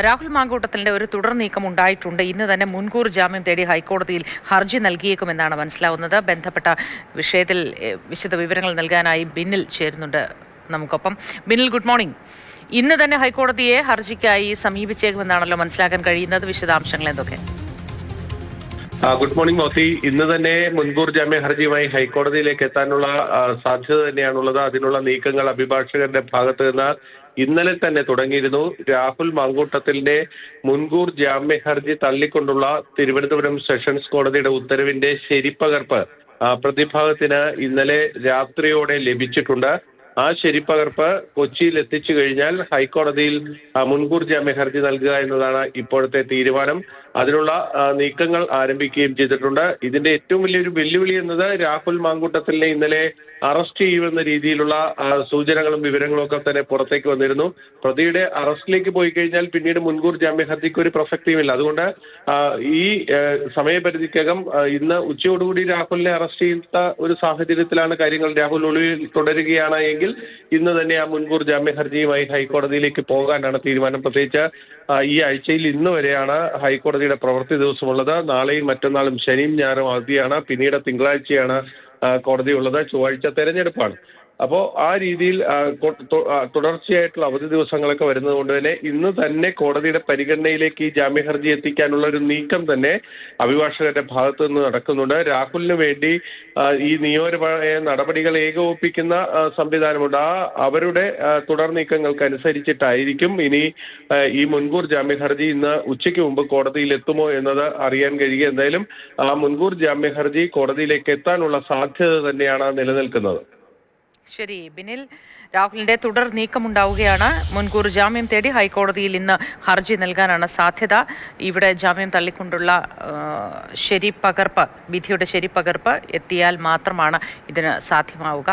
രാഹുൽ മാങ്കൂട്ടത്തിന്റെ ഒരു തുടർ നീക്കം ഉണ്ടായിട്ടുണ്ട്. ഇന്ന് തന്നെ മുൻകൂർ ജാമ്യം തേടി ഹൈക്കോടതിയിൽ ഹർജി നൽകിയേക്കുമെന്നാണ് മനസ്സിലാവുന്നത്. ബന്ധപ്പെട്ട വിഷയത്തിൽ വിശദ വിവരങ്ങൾ നൽകാനായി ബിന്നിൽ ചേരുന്നുണ്ട് നമുക്കൊപ്പം. ബിന്നിൽ, ഗുഡ് മോർണിംഗ്. ഇന്ന് തന്നെ ഹൈക്കോടതിയെ ഹർജിക്കായി സമീപിച്ചേക്കുമെന്നാണല്ലോ മനസ്സിലാക്കാൻ കഴിയുന്നത്. വിശദാംശങ്ങൾ എന്തൊക്കെ? Good morning Mothi. ഇന്ന് തന്നെ മുൻകൂർ ജാമ്യ ഹർജിയുമായി ഹൈക്കോടതിയിലേക്ക് എത്താനുള്ള സാധ്യത തന്നെയാണുള്ളത്. അതിനുള്ള നീക്കങ്ങൾ അഭിഭാഷകരുടെ ഭാഗത്ത് നിന്ന് ഇന്നലെ തന്നെ തുടങ്ങിയിരുന്നു. രാഹുൽ മാങ്കൂട്ടത്തിന്റെ മുൻകൂർ ജാമ്യ ഹർജി തള്ളിക്കൊണ്ടുള്ള തിരുവനന്തപുരം സെഷൻസ് കോടതിയുടെ ഉത്തരവിന്റെ ശരിപ്പകർപ്പ് പ്രതിഭാഗത്തിന് ഇന്നലെ രാത്രിയോടെ ലഭിച്ചിട്ടുണ്ട്. ആ ശരിപ്പകർപ്പ് കൊച്ചിയിൽ എത്തിച്ചു കഴിഞ്ഞാൽ ഹൈക്കോടതിയിൽ മുൻകൂർ ജാമ്യ ഹർജി നൽകുക എന്നതാണ് ഇപ്പോഴത്തെ തീരുമാനം. അതിനുള്ള നീക്കങ്ങൾ ആരംഭിക്കുകയും ചെയ്തിട്ടുണ്ട്. ഇതിന്റെ ഏറ്റവും വലിയൊരു വെല്ലുവിളി എന്നത് രാഹുൽ മാങ്കൂട്ടത്തിനെ ഇന്നലെ അറസ്റ്റ് ചെയ്യുമെന്ന രീതിയിലുള്ള സൂചനകളും വിവരങ്ങളും ഒക്കെ തന്നെ പുറത്തേക്ക് വന്നിരുന്നു. പ്രതിയുടെ അറസ്റ്റിലേക്ക് പോയി കഴിഞ്ഞാൽ പിന്നീട് മുൻകൂർ ജാമ്യ ഹർജിക്ക് ഒരു പ്രസക്തിയുമില്ല. അതുകൊണ്ട് ഈ സമയപരിധിക്കകം ഇന്ന് ഉച്ചയോടുകൂടി രാഹുലിനെ അറസ്റ്റ് ചെയ്യുന്ന ഒരു സാഹചര്യത്തിലാണ് കാര്യങ്ങൾ. രാഹുൽ ഒളിവിൽ തുടരുകയാണ് എങ്കിൽ ഇന്ന് തന്നെ ആ മുൻകൂർ ജാമ്യ ഹർജിയുമായി ഹൈക്കോടതിയിലേക്ക് പോകാനാണ് തീരുമാനം. പ്രത്യേകിച്ച് ഈ ആഴ്ചയിൽ ഇന്ന് വരെയാണ് ഹൈക്കോടതിയുടെ പ്രവൃത്തി ദിവസമുള്ളത്. നാളെയും മറ്റന്നാളും ശനിയും ഞായറും അവധിയാണ്. പിന്നീട് തിങ്കളാഴ്ചയാണ് കോടതിയുള്ളത്. ചൊവ്വാഴ്ച തെരഞ്ഞെടുപ്പാണ്. അപ്പോൾ ആ രീതിയിൽ തുടർച്ചയായിട്ടുള്ള അവധി ദിവസങ്ങളൊക്കെ വരുന്നത് കൊണ്ട് തന്നെ ഇന്ന് തന്നെ കോടതിയുടെ പരിഗണനയിലേക്ക് ഈ ജാമ്യ ഹർജി എത്തിക്കാനുള്ള ഒരു നീക്കം തന്നെ അഭിഭാഷകരുടെ ഭാഗത്തു നിന്ന് നടക്കുന്നുണ്ട്. രാഹുലിന് വേണ്ടി ഈ നിയമപരമായ നടപടികൾ ഏകോപിപ്പിക്കുന്ന സംവിധാനമുണ്ട്. അവരുടെ തുടർ നീക്കങ്ങൾക്ക് അനുസരിച്ചിട്ടായിരിക്കും ഇനി ഈ മുൻകൂർ ജാമ്യ ഹർജി ഇന്ന് ഉച്ചയ്ക്ക് മുമ്പ് കോടതിയിൽ എത്തുമോ എന്നത് അറിയാൻ കഴിയുക. എന്തായാലും ആ മുൻകൂർ ജാമ്യ ഹർജി കോടതിയിലേക്ക് എത്താനുള്ള സാധ്യത തന്നെയാണ് നിലനിൽക്കുന്നത്. ശരി ബിനിൽ, രാഹുലിന്റെ തുടർ നീക്കമുണ്ടാവുകയാണ്. മുൻകൂർ ജാമ്യം തേടി ഹൈക്കോടതിയിൽ ഇന്ന് ഹർജി നൽകാനാണ് സാധ്യത. ഇവിടെ ജാമ്യം തള്ളിക്കൊണ്ടുള്ള ശരിപ്പകർപ്പ്, വിധിയുടെ ശരിപ്പകർപ്പ് എത്തിയാൽ മാത്രമാണ് ഇതിന് സാധ്യമാവുക.